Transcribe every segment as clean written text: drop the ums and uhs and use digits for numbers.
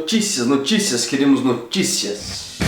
Notícias, queremos notícias.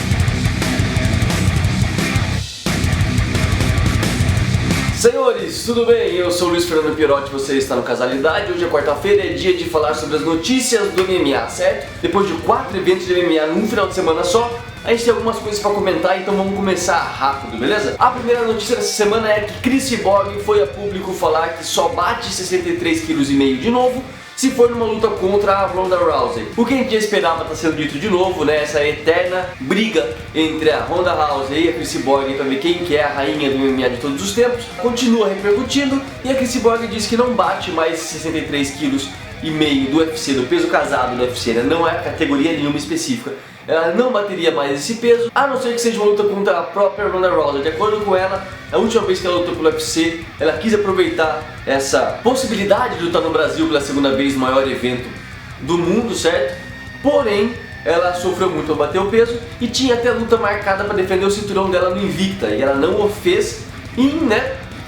Senhores, tudo bem? Eu sou o Luiz Fernando Pierotti, você está no Casalidade. Hoje é quarta-feira, é dia de falar sobre as notícias do MMA, certo? Depois de 4 eventos de MMA num final de semana só, a gente tem algumas coisas para comentar, então vamos começar rápido, beleza? A primeira notícia dessa semana é que Cris Cyborg foi a público falar que só bate 63,5 kg de novo se for numa luta contra a Ronda Rousey. O que a gente já esperava está sendo dito de novo, né? Essa eterna briga entre a Ronda Rousey e a Cris Cyborg para ver quem que é a rainha do MMA de todos os tempos continua repercutindo, e a Cris Cyborg diz que não bate mais 63,5 kg do UFC, do peso casado do UFC, né? Não é categoria nenhuma específica. Ela não bateria mais esse peso, a não ser que seja uma luta contra a própria Ronda Rousey. De acordo com ela, a última vez que ela lutou pelo UFC, ela quis aproveitar essa possibilidade de lutar no Brasil pela segunda vez no maior evento do mundo, certo? Porém, ela sofreu muito ao bater o peso e tinha até luta marcada para defender o cinturão dela no Invicta, e ela não o fez em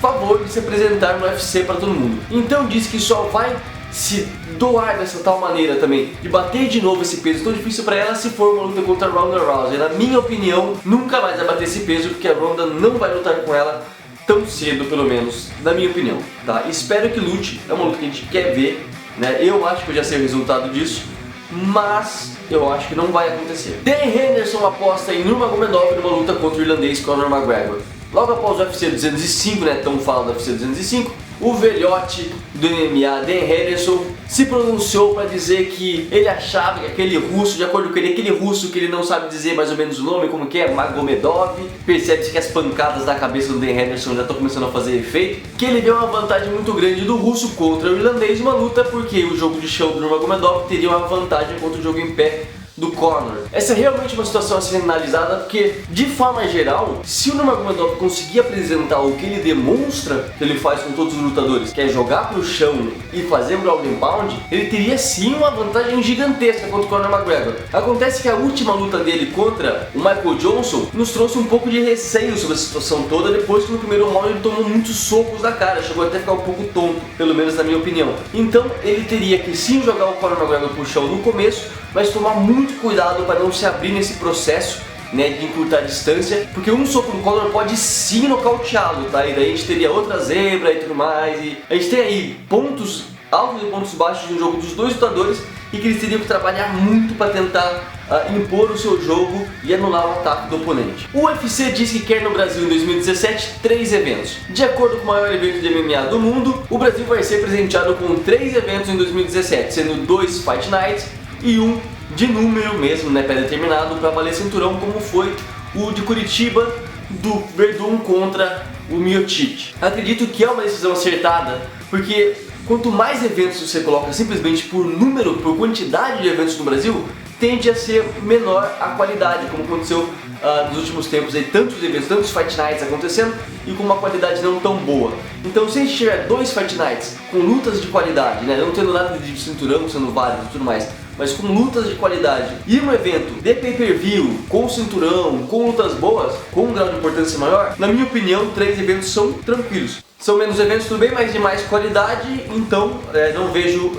favor de se apresentar no UFC para todo mundo. Então disse que só vai se doar dessa tal maneira também, de bater de novo esse peso tão difícil pra ela, se for uma luta contra a Ronda Rousey. Na minha opinião, nunca mais vai bater esse peso, porque a Ronda não vai lutar com ela tão cedo, pelo menos, na minha opinião, tá? Espero que lute, é uma luta que a gente quer ver, né? Eu acho que eu já sei o resultado disso, mas eu acho que não vai acontecer. Dan Henderson aposta em Nurmagomedov numa luta contra o irlandês Conor McGregor. Logo após o UFC 205, né, tão falando do UFC 205, o velhote do MMA, Dan Henderson, se pronunciou para dizer que ele achava que aquele russo, de acordo com ele, aquele russo que ele não sabe dizer mais ou menos o nome, como que é, Magomedov, percebe-se que as pancadas na cabeça do Dan Henderson já estão começando a fazer efeito, que ele vê uma vantagem muito grande do russo contra o irlandês numa luta, porque o jogo de chão do Nurmagomedov teria uma vantagem contra o jogo em pé do Conor. Essa é realmente uma situação a ser analisada, porque, de forma geral, se o Nurmagomedov conseguir apresentar o que ele demonstra que ele faz com todos os lutadores, que é jogar pro chão e fazer um ground and pound, ele teria sim uma vantagem gigantesca contra o Conor McGregor. Acontece que a última luta dele contra o Michael Johnson nos trouxe um pouco de receio sobre a situação toda, depois que no primeiro round ele tomou muitos socos da cara, chegou até a ficar um pouco tonto, pelo menos na minha opinião. Então ele teria que sim jogar o Conor McGregor pro chão no começo, mas tomar muito cuidado para não se abrir nesse processo, né, de encurtar a distância, porque um soco do Conor pode sim nocauteá-lo, tá? E daí a gente teria outra zebra e tudo mais, e a gente tem aí pontos altos e pontos baixos de um jogo dos dois lutadores, e que eles teriam que trabalhar muito para tentar impor o seu jogo e anular o ataque do oponente. O UFC diz que quer no Brasil em 2017 3 eventos. De acordo com o maior evento de MMA do mundo, o Brasil vai ser presenteado com 3 eventos em 2017, sendo 2 Fight Nights e um de número mesmo, né, pré-determinado para valer cinturão, como foi o de Curitiba do Verdun contra o Miocic. Acredito que é uma decisão acertada, porque quanto mais eventos você coloca simplesmente por número, por quantidade de eventos no Brasil, tende a ser menor a qualidade, como aconteceu nos últimos tempos, aí, tantos eventos, tantos Fight Nights acontecendo e com uma qualidade não tão boa. Então se a gente tiver 2 Fight Nights com lutas de qualidade, né, não tendo nada de cinturão sendo válido e tudo mais, mas com lutas de qualidade, e um evento de pay-per-view, com cinturão, com lutas boas, com um grau de importância maior, na minha opinião 3 eventos são tranquilos. São menos eventos, tudo bem, mas de mais qualidade, então não vejo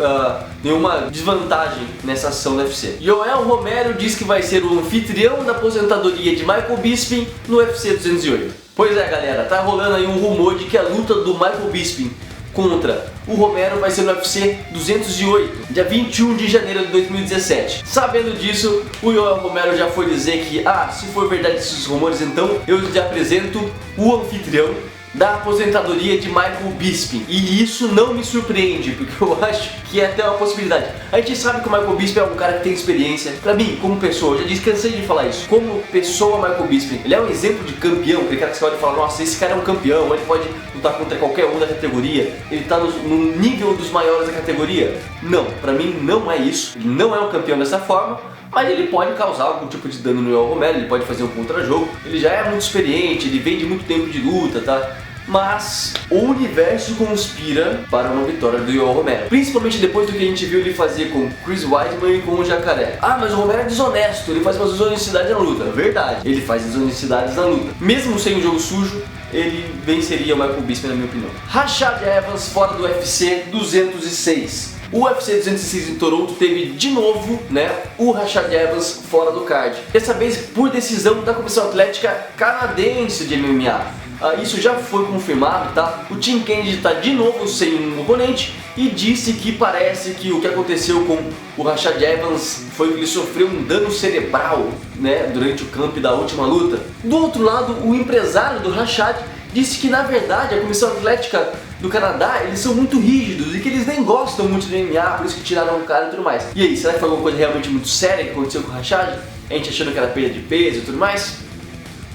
nenhuma desvantagem nessa ação do UFC. Yoel Romero diz que vai ser o anfitrião da aposentadoria de Michael Bisping no UFC 208. Pois é, galera, tá rolando aí um rumor de que a luta do Michael Bisping contra o Romero vai ser no UFC 208, dia 21 de janeiro de 2017. Sabendo disso, o Yoel Romero já foi dizer que, se for verdade esses rumores, então eu já apresento o anfitrião da aposentadoria de Michael Bisping. E isso não me surpreende, porque eu acho que é até uma possibilidade. A gente sabe que o Michael Bisping é um cara que tem experiência. Pra mim, como pessoa, eu já disse, cansei de falar isso. Como pessoa, Michael Bisping, ele é um exemplo de campeão. Aquele cara que você pode falar, nossa, esse cara é um campeão, ele pode lutar contra qualquer um da categoria, ele tá no nível dos maiores da categoria. Não, pra mim não é isso. Ele não é um campeão dessa forma, mas ele pode causar algum tipo de dano no Yoel Romero, ele pode fazer um contra-jogo, ele já é muito experiente, ele vem de muito tempo de luta, tá? Mas o universo conspira para uma vitória do Yoel Romero, principalmente depois do que a gente viu ele fazer com Chris Weidman e com o Jacaré. Mas o Romero é desonesto, ele faz umas desonestidades na luta. Verdade, ele faz desonestidades na luta. Mesmo sem um jogo sujo, ele venceria o Michael Bisping, na minha opinião. Rashad Evans fora do UFC 206. o UFC 206 em Toronto teve de novo, né, o Rashad Evans fora do card. Dessa vez por decisão da Comissão Atlética Canadense de MMA. Isso já foi confirmado, tá? O Tim Kennedy está de novo sem um oponente e disse que parece que o que aconteceu com o Rashad Evans foi que ele sofreu um dano cerebral, né, durante o camp da última luta. Do outro lado, o empresário do Rashad disse que na verdade a Comissão Atlética do Canadá, eles são muito rígidos e que eles nem gostam muito do MMA, por isso que tiraram o cara e tudo mais. E aí, será que foi alguma coisa realmente muito séria que aconteceu com o Rashad? A gente achando que era perda de peso e tudo mais?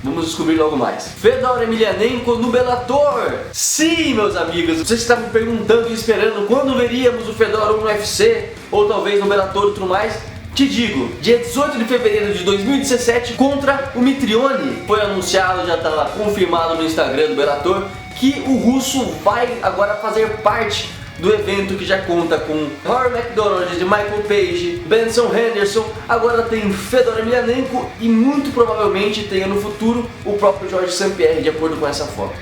Vamos descobrir logo mais. Fedor Emelianenko no Bellator! Sim, meus amigos, vocês estavam me perguntando e esperando quando veríamos o Fedor no UFC ou talvez no Bellator e tudo mais. Te digo, dia 18 de fevereiro de 2017 contra o Mitrione. Foi anunciado, já está lá confirmado no Instagram do Bellator, que o russo vai agora fazer parte do evento que já conta com Rory MacDonald, Michael Page, Benson Henderson, agora tem Fedor Emelianenko e muito provavelmente tenha no futuro o próprio Georges St-Pierre, de acordo com essa foto.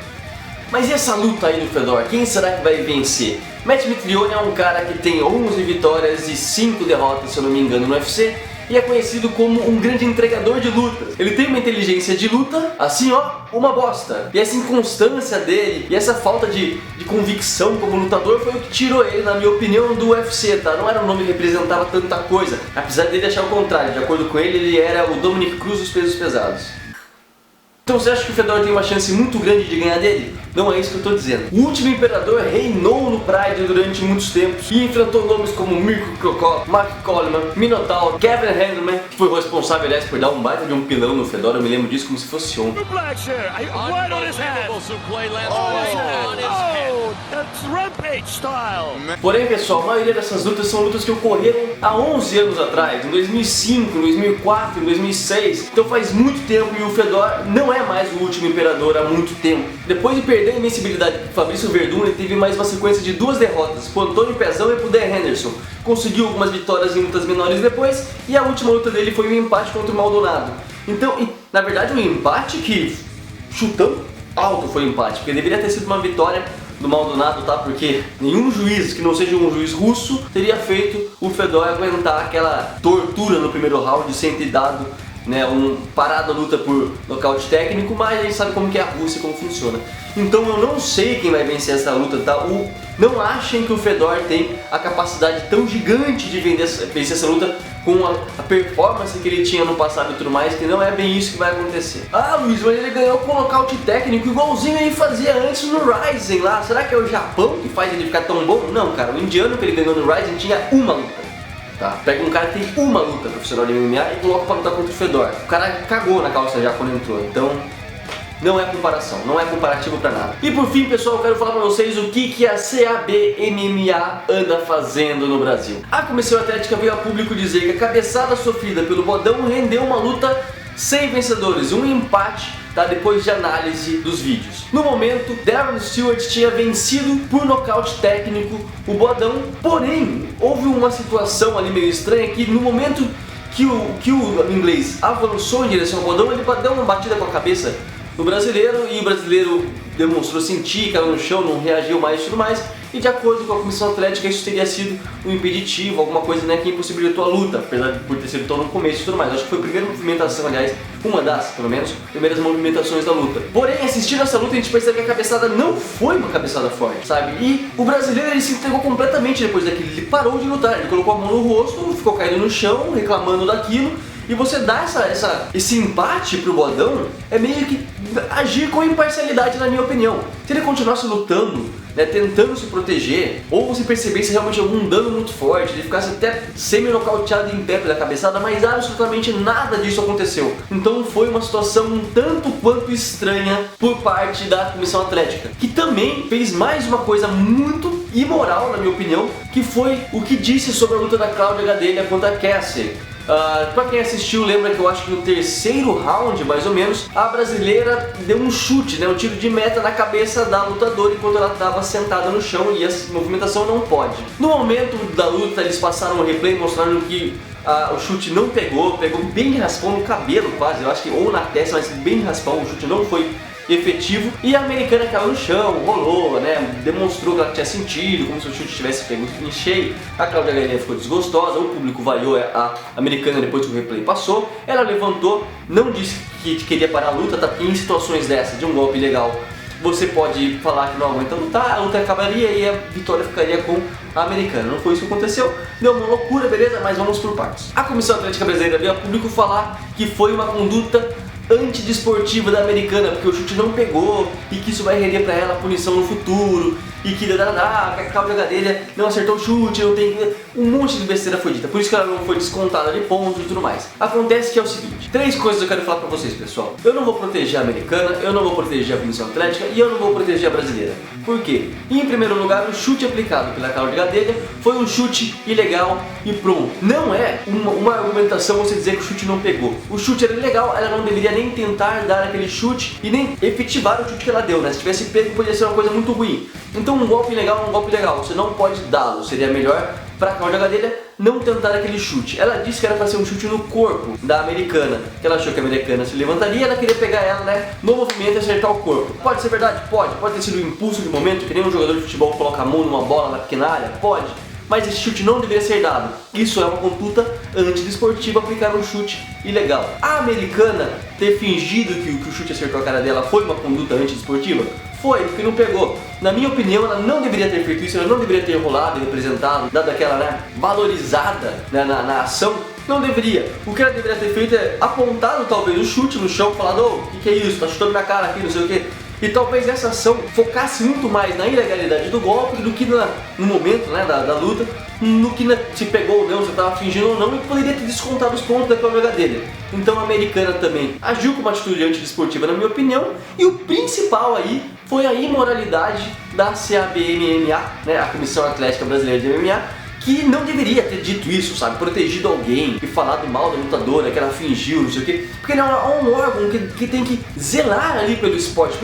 Mas e essa luta aí do Fedor? Quem será que vai vencer? Matt Mitrione é um cara que tem 11 vitórias e 5 derrotas, se eu não me engano, no UFC, e é conhecido como um grande entregador de lutas. Ele tem uma inteligência de luta, assim ó, uma bosta. E essa inconstância dele e essa falta de convicção como lutador foi o que tirou ele, na minha opinião, do UFC, tá? Não era um nome que representava tanta coisa, apesar dele achar o contrário. De acordo com ele, ele era o Dominic Cruz dos pesos pesados. Então você acha que o Fedor tem uma chance muito grande de ganhar dele? Não é isso que eu estou dizendo. O último imperador reinou no Pride durante muitos tempos e enfrentou nomes como Mirko Cro Cop, Mark Coleman, Minotaur, Kevin Handleman, que foi o responsável, aliás, por dar um baita de um pilão no Fedor. Eu me lembro disso como se fosse ontem. Porém, pessoal, a maioria dessas lutas são lutas que ocorreram há 11 anos atrás, em 2005, em 2004, em 2006. Então faz muito tempo e o Fedor não é mais o último imperador há muito tempo. Depois de perder a invencibilidade para Fabrício Werdum, ele teve mais uma sequência de 2 derrotas, pro Antônio Pezão e pro Dan Henderson. Conseguiu algumas vitórias em lutas menores depois, e a última luta dele foi um empate contra o Maldonado. Então, na verdade, um empate que, chutando alto, foi um empate, porque deveria ter sido uma vitória do Maldonado, tá? Porque nenhum juiz que não seja um juiz russo teria feito o Fedor aguentar aquela tortura no primeiro round sem ter dado, né, parada a luta por nocaute técnico, mas a gente sabe como que é a Rússia e como funciona. Então eu não sei quem vai vencer essa luta, tá? Não achem que o Fedor tem a capacidade tão gigante de vencer essa luta com a performance que ele tinha no passado e tudo mais, que não é bem isso que vai acontecer. Ah, Luiz, mas ele ganhou com nocaute técnico igualzinho ele fazia antes no Rising lá. Será que é o Japão que faz ele ficar tão bom? Não, cara, o indiano que ele ganhou no Rising tinha uma luta. Tá? Pega um cara que tem uma luta profissional de MMA e coloca pra lutar contra o Fedor. O cara cagou na calça já quando entrou, então não é comparação, não é comparativo pra nada. E por fim, pessoal, eu quero falar pra vocês o que a CAB MMA anda fazendo no Brasil. A Comissão Atlética veio a público dizer que a cabeçada sofrida pelo Bodão rendeu uma luta sem vencedores, um empate, tá? Depois de análise dos vídeos. No momento, Darren Stewart tinha vencido por nocaute técnico o Bodão, porém, houve uma situação ali meio estranha que no momento que o inglês avançou em direção ao Bodão, ele deu uma batida com a cabeça no brasileiro e o brasileiro demonstrou sentir, caiu no chão, não reagiu mais e tudo mais. E de acordo com a Comissão Atlética, isso teria sido um impeditivo, alguma coisa, né, que impossibilitou a luta, apesar de por ter sido tão no começo e tudo mais. Acho que foi a primeira movimentação, aliás, uma das, pelo menos, primeiras movimentações da luta. Porém, assistindo essa luta, a gente percebe que a cabeçada não foi uma cabeçada forte, sabe? E o brasileiro, ele se entregou completamente depois daquilo, ele parou de lutar, ele colocou a mão no rosto, ficou caído no chão, reclamando daquilo. E você dá esse empate pro Bodão é meio que agir com imparcialidade, na minha opinião. Se ele continuasse lutando, né, tentando se proteger, ou você percebesse realmente algum dano muito forte, ele ficasse até semi-nocauteado em pé pela cabeçada, mas absolutamente nada disso aconteceu. Então foi uma situação um tanto quanto estranha por parte da Comissão Atlética, que também fez mais uma coisa muito imoral, na minha opinião, que foi o que disse sobre a luta da Cláudia Gadelha contra a Cassie. Pra quem assistiu, lembra que eu acho que no terceiro round, mais ou menos, a brasileira deu um chute, né, um tiro de meta na cabeça da lutadora enquanto ela estava sentada no chão e essa movimentação não pode. No momento da luta, eles passaram o replay mostrando que o chute não pegou bem raspão no cabelo quase, eu acho que ou na testa, mas bem raspão, o chute não foi efetivo, e a americana caiu no chão, rolou, né, demonstrou que ela tinha sentido, como se o chute tivesse pego em cheio. A Cláudia Gadelha ficou desgostosa, o público vaiou a americana depois que o replay passou. Ela levantou, não disse que queria parar a luta, tá? Porque em situações dessas, de um golpe legal, você pode falar que não aguenta lutar, a luta acabaria e a vitória ficaria com a americana. Não foi isso que aconteceu, deu uma loucura, beleza? Mas vamos por partes. A Comissão Atlética Brasileira veio a público falar que foi uma conduta antidesportiva da americana, porque o chute não pegou e que isso vai render pra ela punição no futuro e que a Cláudia Gadelha não acertou o chute, não tem... um monte de besteira foi dita, por isso que ela não foi descontada de pontos e tudo mais. Acontece que é o seguinte, 3 coisas eu quero falar pra vocês, pessoal. Eu não vou proteger a americana, eu não vou proteger a Comissão Atlética e eu não vou proteger a brasileira. Por quê? Em primeiro lugar, o chute aplicado pela Cláudia Gadelha foi um chute ilegal e pronto. Não é uma argumentação você dizer que o chute não pegou. O chute era ilegal, ela não deveria nem tentar dar aquele chute e nem efetivar o chute que ela deu, né? Se tivesse pego, poderia ser uma coisa muito ruim. Então um golpe legal é um golpe legal, você não pode dá-lo. Seria melhor para a Cláudia Gadelha não tentar aquele chute. Ela disse que era para ser um chute no corpo da americana, que ela achou que a americana se levantaria e ela queria pegar ela, né, no movimento e acertar o corpo. Pode ser verdade? Pode ter sido um impulso de momento, que nem um jogador de futebol coloca a mão numa bola na pequena área? Pode. Mas esse chute não deveria ser dado. Isso é uma conduta antidesportiva, aplicar um chute ilegal. A americana ter fingido que o chute acertou a cara dela foi uma conduta antidesportiva? Foi, porque não pegou. Na minha opinião, ela não deveria ter feito isso, ela não deveria ter rolado e representado, dado aquela, né, valorizada, né, na ação. Não deveria. O que ela deveria ter feito é apontado talvez o chute no chão, falado, ô, que é isso, tá chutando minha cara aqui, não sei o que. E talvez essa ação focasse muito mais na ilegalidade do golpe do que no momento, né, da luta, no que se pegou ou não, se estava fingindo ou não, e poderia ter descontado os pontos da Cláudia Gadelha. Então a americana também agiu com uma atitude antidesportiva, na minha opinião, e o principal aí foi a imoralidade da CABMMA, né, a Comissão Atlética Brasileira de MMA, que não deveria ter dito isso, sabe? Protegido alguém e falado mal da lutadora, que ela fingiu, não sei o quê. Porque ele é um órgão que tem que zelar ali pelo esporte,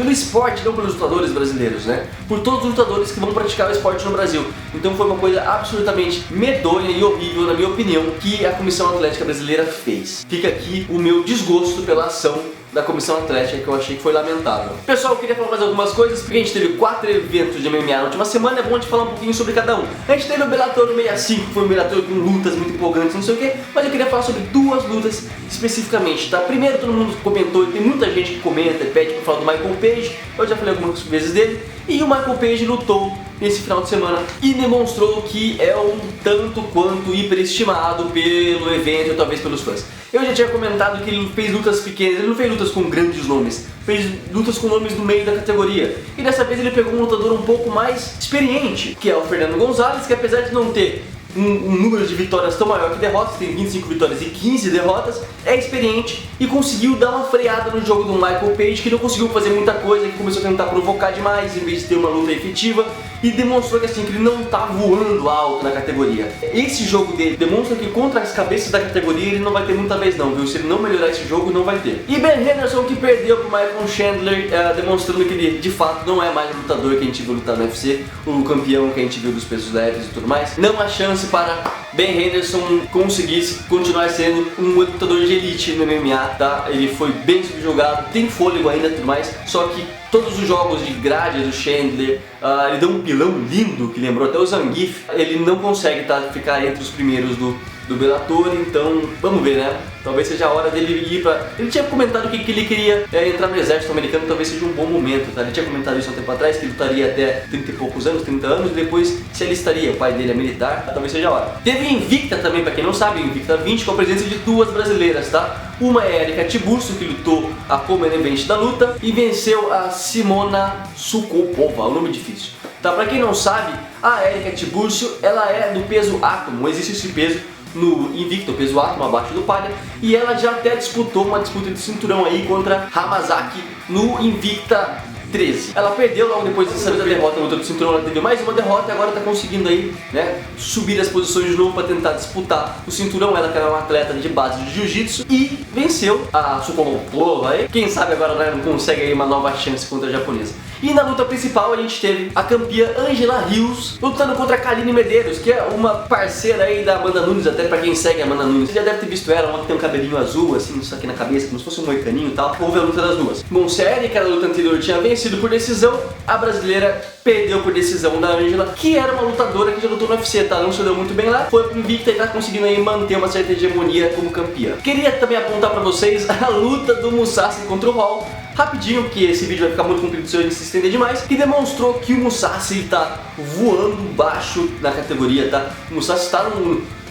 não pelos lutadores brasileiros, né? Por todos os lutadores que vão praticar o esporte no Brasil. Então foi uma coisa absolutamente medonha e horrível, na minha opinião, que a Comissão Atlética Brasileira fez. Fica aqui o meu desgosto pela ação da Comissão Atlética, que eu achei que foi lamentável. Pessoal, eu queria falar mais algumas coisas, porque a gente teve 4 eventos de MMA na última semana, é bom a gente falar um pouquinho sobre cada um. A gente teve o Bellator 65, que foi um Bellator com lutas muito empolgantes, não sei o que, mas eu queria falar sobre 2 lutas especificamente, tá? Primeiro, todo mundo comentou, e tem muita gente que comenta e pede pra falar do Michael Page, eu já falei algumas vezes dele, e o Michael Page lutou nesse final de semana e demonstrou que é um tanto quanto hiperestimado pelo evento e talvez pelos fãs. Eu já tinha comentado que ele fez lutas pequenas, ele não fez lutas com grandes nomes, fez lutas com nomes do meio da categoria. E dessa vez ele pegou um lutador um pouco mais experiente, que é o Fernando Gonzalez, que apesar de não ter um número de vitórias tão maior que derrotas, tem 25 vitórias e 15 derrotas, é experiente e conseguiu dar uma freada no jogo do Michael Page, que não conseguiu fazer muita coisa, que começou a tentar provocar demais em vez de ter uma luta efetiva, e demonstrou que assim, que ele não tá voando alto na categoria. Esse jogo dele demonstra que contra as cabeças da categoria ele não vai ter muita vez não, viu? Se ele não melhorar esse jogo, não vai ter. E Ben Henderson, que perdeu pro Michael Chandler, demonstrando que ele de fato não é mais o lutador que a gente viu lutar no UFC, o campeão que a gente viu dos pesos leves e tudo mais. Não há chance para Ben Henderson conseguir continuar sendo um lutador de elite no MMA, tá? Ele foi bem subjugado, tem fôlego ainda e tudo mais, só que todos os jogos de grade do Chandler, ele deu um pilão lindo que lembrou até o Zangief. Ele não consegue ficar entre os primeiros do Bellator, então vamos ver, né? Talvez seja a hora dele ir pra... Ele tinha comentado que ele queria entrar no exército americano, talvez seja um bom momento, tá? Ele tinha comentado isso há um tempo atrás, que ele lutaria até 30 e poucos anos, 30 anos, e depois se alistaria. O pai dele é militar, talvez seja a hora. Teve Invicta também, pra quem não sabe, Invicta 20, com a presença de 2 brasileiras, tá? Uma é a Erika Tiburcio, que lutou a Common Event da luta, e venceu a Simona Sukopova, o nome difícil. Tá? Pra quem não sabe, a Erika Tiburcio, ela é do peso átomo, existe esse peso no Invicta, o peso átomo abaixo do palha, e ela já até disputou uma disputa de cinturão aí contra Hamasaki no Invicta 13. Ela perdeu logo depois dessa derrota no outro cinturão, ela teve mais uma derrota e agora está conseguindo aí, né, subir as posições de novo para tentar disputar o cinturão. Ela que era uma atleta de base de jiu-jitsu e venceu a Sukopova aí. Quem sabe agora, né, não consegue aí uma nova chance contra a japonesa. E na luta principal a gente teve a campeã Angela Rios lutando contra a Kaline Medeiros, que é uma parceira aí da Amanda Nunes, até pra quem segue a Amanda Nunes. Você já deve ter visto ela, uma que tem um cabelinho azul, assim, isso aqui na cabeça, como se fosse um moicaninho e tal. Vamos ver a luta das duas. Bom, se a Erika na luta anterior tinha vencido por decisão, a brasileira perdeu por decisão da Angela, que era uma lutadora que já lutou no UFC, tá? Não se deu muito bem lá, foi pro invicta e tá conseguindo aí manter uma certa hegemonia como campeã. Queria também apontar pra vocês a luta do Mousasi contra o Hall, rapidinho, porque esse vídeo vai ficar muito comprido se eu se estender demais, que demonstrou que o Mousasi tá voando baixo na categoria, tá? O Mousasi tá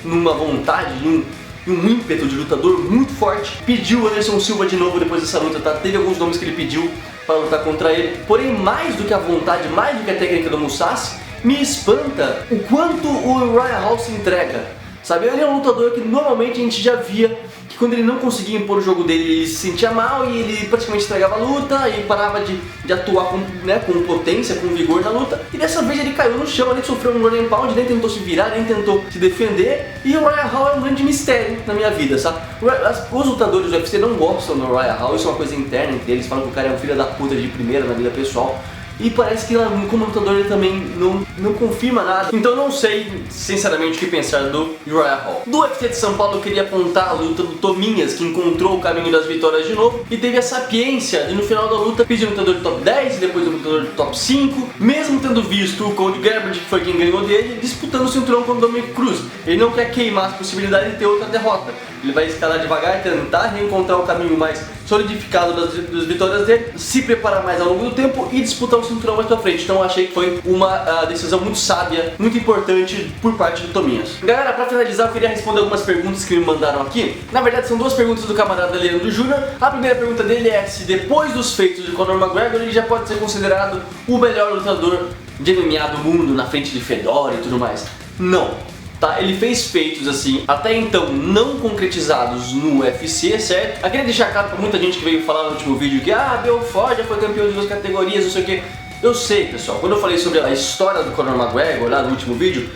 numa vontade, um ímpeto de lutador muito forte. Pediu o Anderson Silva de novo depois dessa luta, tá? Teve alguns nomes que ele pediu para lutar contra ele, porém mais do que a vontade, mais do que a técnica do Mousasi, me espanta o quanto o Uriah Hall se entrega, sabe? Ele é um lutador que normalmente a gente já via que quando ele não conseguia impor o jogo dele, ele se sentia mal e ele praticamente entregava a luta e parava de atuar com potência, com vigor na luta. E dessa vez ele caiu no chão, ele sofreu um ground and pound, nem tentou se virar, nem tentou se defender. E o Uriah Hall é um grande mistério na minha vida, sabe? Os lutadores do UFC não gostam do Uriah Hall, isso é uma coisa interna entre eles, falam que o cara é um filho da puta de primeira na vida pessoal. E parece que como lutador ele também não confirma nada. Então eu não sei, sinceramente, o que pensar do Uriah Hall. Do UFC de São Paulo eu queria apontar a luta do Tominhas, que encontrou o caminho das vitórias de novo e teve a sapiência de no final da luta pedir um lutador de top 10 e depois um lutador de top 5, mesmo tendo visto o Cody Garbrandt, que foi quem ganhou dele, disputando o cinturão com o Dominick Cruz. Ele não quer queimar as possibilidades de ter outra derrota. Ele vai escalar devagar, tentar reencontrar o caminho mais solidificado das vitórias dele, se preparar mais ao longo do tempo e disputar o cinturão mais pra frente. Então eu achei que foi uma decisão muito sábia, muito importante por parte do Tominhas. Galera, pra finalizar eu queria responder algumas perguntas que me mandaram aqui. Na verdade são duas perguntas do camarada Leandro Júnior. A primeira pergunta dele é se depois dos feitos de Conor McGregor ele já pode ser considerado o melhor lutador de MMA do mundo, na frente de Fedor e tudo mais. Não. Tá, ele fez feitos assim, até então não concretizados no UFC, certo? Aquele deixar claro pra muita gente que veio falar no último vídeo que Belfort já foi campeão de 2 categorias, não sei o que. Eu sei, pessoal, quando eu falei sobre a história do Conor McGregor lá no último vídeo,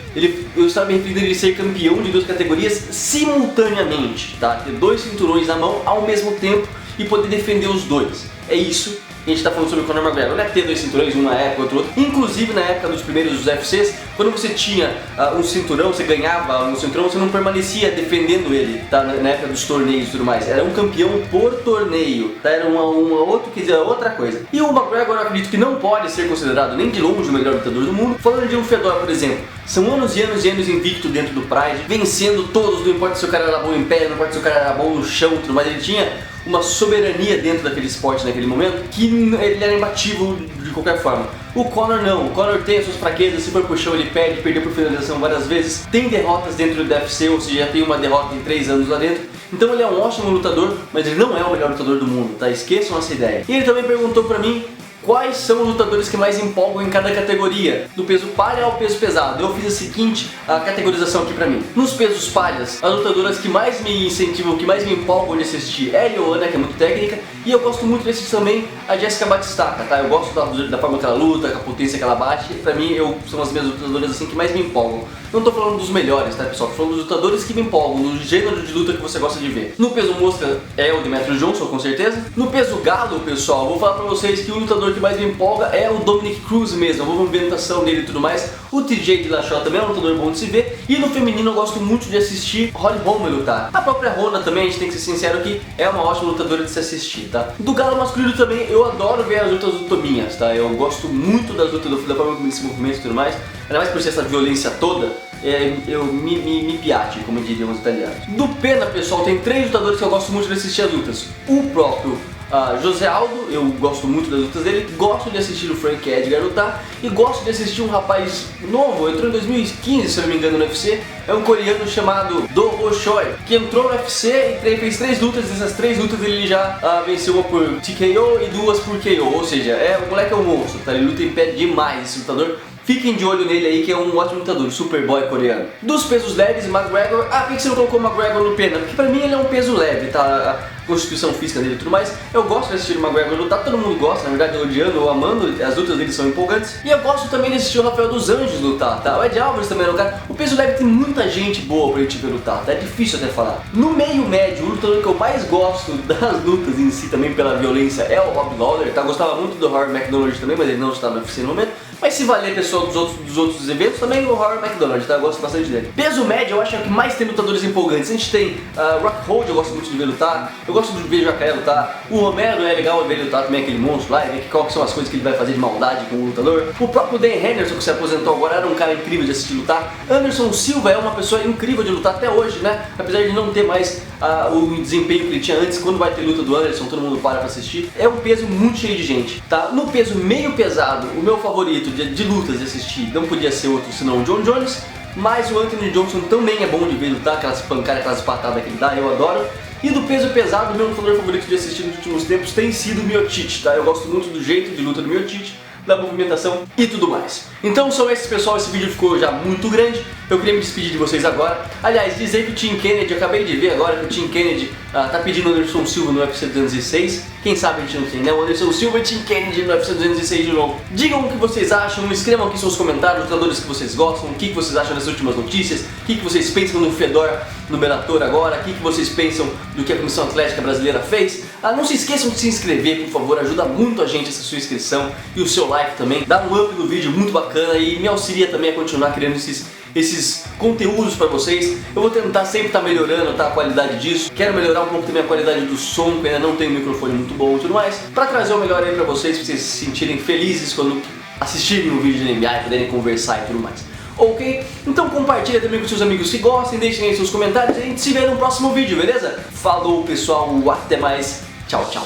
eu estava me referindo a ele ser campeão de 2 categorias simultaneamente, tá? Ter 2 cinturões na mão ao mesmo tempo e poder defender os dois. É isso. A gente está falando sobre o Conor McGregor, não é ter 2 cinturões, um na época, outro. Inclusive na época dos primeiros UFCs, quando você tinha um cinturão, você ganhava um cinturão, você não permanecia defendendo ele, tá? Na época dos torneios e tudo mais. Era um campeão por torneio, tá? Era outra coisa. E o McGregor eu acredito que não pode ser considerado nem de longe o melhor lutador do mundo. Falando de um Fedor, por exemplo, são anos e anos e anos invicto dentro do Pride, vencendo todos, não importa se o cara era bom em pé, não importa se o cara era bom no chão, tudo mais, ele tinha uma soberania dentro daquele esporte naquele momento que ele era imbatível de qualquer forma. O Conor não, o Conor tem as suas fraquezas, se for pro chão ele perde, perdeu por finalização várias vezes, tem derrotas dentro do UFC, ou seja, já tem uma derrota em 3 anos lá dentro. Então ele é um ótimo lutador, mas ele não é o melhor lutador do mundo, tá? Esqueçam essa ideia. E ele também perguntou pra mim quais são os lutadores que mais empolgam em cada categoria, do peso palha ao peso pesado. Eu fiz a seguinte categorização aqui pra mim. Nos pesos palhas, as lutadoras que mais me incentivam, que mais me empolgam de assistir é a Joanna, que é muito técnica, e eu gosto muito de assistir também a Jessica Batistaca, tá? Eu gosto da forma que ela luta, com a potência que ela bate. Pra mim, são as minhas lutadoras assim que mais me empolgam. Não tô falando dos melhores, tá, pessoal? Tô falando dos lutadores que me empolgam, no gênero de luta que você gosta de ver. No peso mosca é o Demetrius Johnson, com certeza. No peso galo, pessoal, vou falar pra vocês que o lutador que mais me empolga é o Dominick Cruz mesmo. Eu vou ver a ambientação dele e tudo mais. O TJ Dillashaw também é um lutador bom de se ver. E no feminino eu gosto muito de assistir Holly Holm lutar. A própria Ronda também, a gente tem que ser sincero que é uma ótima lutadora de se assistir, tá? Do galo masculino também, eu adoro ver as lutas do Tominhas, tá? Eu gosto muito das lutas da forma como ele se movimenta e tudo mais. Ainda mais por ser essa violência toda. Eu me piate, como diriam os italianos. Do Pena, pessoal, tem 3 lutadores que eu gosto muito de assistir as lutas. O próprio José Aldo, eu gosto muito das lutas dele, gosto de assistir o Frank Edgar lutar e gosto de assistir um rapaz novo, entrou em 2015, se eu não me engano, no UFC, é um coreano chamado Do Ho Choi, que entrou no UFC e fez 3 lutas, dessas 3 lutas ele já venceu uma por TKO e 2 por KO, ou seja, o moleque é um monstro, tá? Ele luta em pé demais, esse lutador. Fiquem de olho nele aí, que é um ótimo lutador, Superboy coreano. Dos pesos leves, McGregor. Por que você não colocou o McGregor no Pena? Porque pra mim ele é um peso leve, tá? A constituição física dele e tudo mais. Eu gosto de assistir o McGregor lutar, todo mundo gosta, na verdade, odiando ou amando, as lutas dele são empolgantes. E eu gosto também de assistir o Rafael dos Anjos lutar, tá? O Ed Alvarez também é um cara. O peso leve tem muito tanta gente boa pra gente ver lutar, tá? É difícil até falar. No meio médio, o lutador que eu mais gosto das lutas em si, também pela violência, é o Rob Lawler, tá? Gostava muito do Rory MacDonald também, mas ele não está no UFC no momento. Mas se valer a pessoa dos outros eventos, também o Rory MacDonald, tá? Eu gosto bastante dele. Peso médio, eu acho que mais tem lutadores empolgantes. A gente tem Rockhold, eu gosto muito de ver lutar. Eu gosto de ver o Jacaré lutar. O Romero é legal ver ele lutar também, aquele monstro lá, e ver qual que são as coisas que ele vai fazer de maldade com o lutador. O próprio Dan Henderson, que se aposentou agora, era um cara incrível de assistir lutar. Anderson Silva é uma pessoa incrível de lutar até hoje, né? Apesar de não ter mais o desempenho que ele tinha antes. Quando vai ter luta do Anderson, todo mundo para pra assistir. É um peso muito cheio de gente, tá? No peso meio pesado, o meu favorito de lutas de assistir não podia ser outro senão o John Jones, mas o Anthony Johnson também é bom de ver lutar, aquelas pancadas, aquelas patadas que ele dá, eu adoro. E do peso pesado, meu lutador favorito de assistir nos últimos tempos tem sido o Miocic, tá? Eu gosto muito do jeito de luta do Miocic, da movimentação e tudo mais. Então são esses, pessoal, esse vídeo ficou já muito grande, eu queria me despedir de vocês agora. Aliás, dizer que o Tim Kennedy, eu acabei de ver agora que o Tim Kennedy tá pedindo o Anderson Silva no UFC 206, quem sabe a gente não tem, né? O Anderson Silva e Tim Kennedy no UFC 206 de novo. Digam o que vocês acham, escrevam aqui seus comentários, lutadores que vocês gostam, o que vocês acham das últimas notícias, o que vocês pensam no Fedor no Bellator agora, o que vocês pensam do que a Comissão Atlética Brasileira fez. Não se esqueçam de se inscrever, por favor, ajuda muito a gente essa sua inscrição e o seu like também, dá um up no vídeo muito bacana e me auxilia também a continuar criando esses conteúdos pra vocês. Eu vou tentar sempre estar melhorando, tá, a qualidade disso. Quero melhorar um pouco também a qualidade do som, que ainda não tem um microfone muito bom e tudo mais, pra trazer o melhor aí pra vocês se sentirem felizes quando assistirem um vídeo de MMA e puderem conversar e tudo mais. Ok? Então compartilha também com seus amigos que gostem, deixem aí seus comentários e a gente se vê no próximo vídeo, beleza? Falou, pessoal, até mais, tchau, tchau.